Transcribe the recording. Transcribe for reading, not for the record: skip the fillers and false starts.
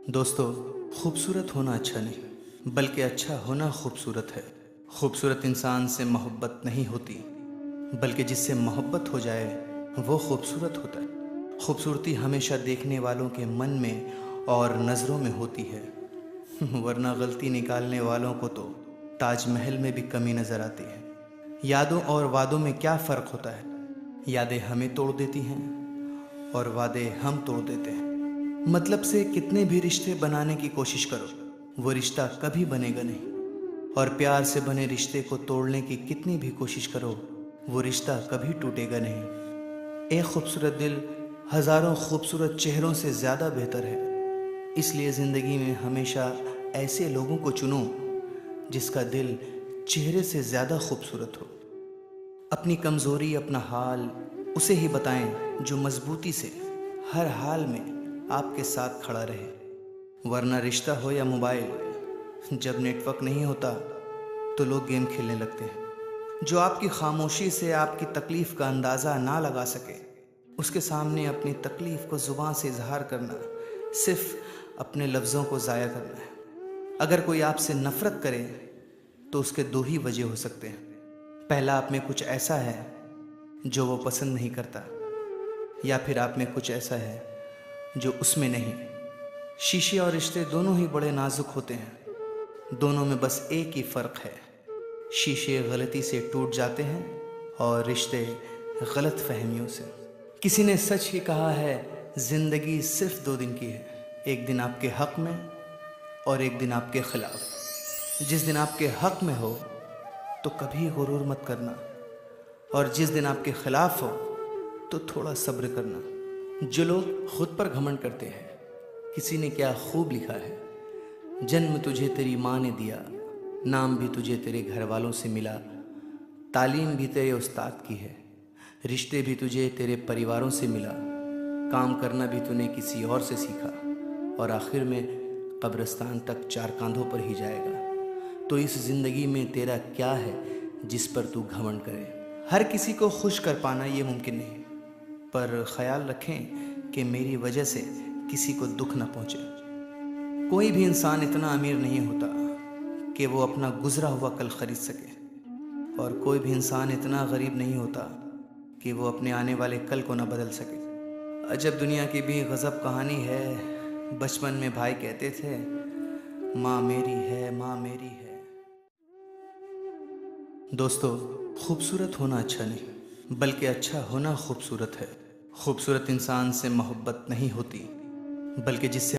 दोस्तों, खूबसूरत होना अच्छा नहीं बल्कि अच्छा होना खूबसूरत है। खूबसूरत इंसान से मोहब्बत नहीं होती बल्कि जिससे मोहब्बत हो जाए वो खूबसूरत होता है। खूबसूरती हमेशा देखने वालों के मन में और नज़रों में होती है वरना गलती निकालने वालों को तो ताजमहल में भी कमी नज़र आती है। यादों और वादों में क्या फ़र्क होता है? यादें हमें तोड़ देती हैं और वादे हम तोड़ देते हैं। मतलब से कितने भी रिश्ते बनाने की कोशिश करो वो रिश्ता कभी बनेगा नहीं, और प्यार से बने रिश्ते को तोड़ने की कितनी भी कोशिश करो वो रिश्ता कभी टूटेगा नहीं। एक खूबसूरत दिल हजारों खूबसूरत चेहरों से ज़्यादा बेहतर है। इसलिए ज़िंदगी में हमेशा ऐसे लोगों को चुनो जिसका दिल चेहरे से ज़्यादा खूबसूरत हो। अपनी कमज़ोरी अपना हाल उसे ही बताएं जो मजबूती से हर हाल में आपके साथ खड़ा रहे। वरना रिश्ता हो या मोबाइल, जब नेटवर्क नहीं होता तो लोग गेम खेलने लगते हैं। जो आपकी खामोशी से आपकी तकलीफ़ का अंदाज़ा ना लगा सके उसके सामने अपनी तकलीफ़ को ज़ुबान से इजहार करना सिर्फ अपने लफ्ज़ों को ज़ाया करना है। अगर कोई आपसे नफ़रत करे तो उसके दो ही वजह हो सकते हैं। पहला, आप में कुछ ऐसा है जो वो पसंद नहीं करता, या फिर आप में कुछ ऐसा है जो उसमें नहीं। शीशे और रिश्ते दोनों ही बड़े नाजुक होते हैं। दोनों में बस एक ही फ़र्क है, शीशे गलती से टूट जाते हैं और रिश्ते गलत फहमियों से। किसी ने सच ही कहा है, ज़िंदगी सिर्फ 2 दिन की है, एक दिन आपके हक़ में और एक दिन आपके ख़िलाफ़। जिस दिन आपके हक़ में हो तो कभी गुरूर मत करना, और जिस दिन आपके ख़िलाफ़ हो तो थोड़ा सब्र करना। जो लोग खुद पर घमंड करते हैं, किसी ने क्या खूब लिखा है, जन्म तुझे तेरी माँ ने दिया, नाम भी तुझे तेरे घर वालों से मिला, तालीम भी तेरे उस्ताद की है, रिश्ते भी तुझे तेरे परिवारों से मिला, काम करना भी तूने किसी और से सीखा, और आखिर में कब्रिस्तान तक 4 कांधों पर ही जाएगा। तो इस ज़िंदगी में तेरा क्या है जिस पर तू घमंड करे? हर किसी को खुश कर पाना ये मुमकिन नहीं, पर ख्याल रखें कि मेरी वजह से किसी को दुख न पहुँचे। कोई भी इंसान इतना अमीर नहीं होता कि वो अपना गुजरा हुआ कल खरीद सके, और कोई भी इंसान इतना गरीब नहीं होता कि वो अपने आने वाले कल को न बदल सके। अजब दुनिया की भी गज़ब कहानी है। बचपन में भाई कहते थे, माँ मेरी है, माँ मेरी है। दोस्तों, खूबसूरत होना अच्छा नहीं बल्कि अच्छा होना खूबसूरत है। खूबसूरत इंसान से मोहब्बत नहीं होती बल्कि जिससे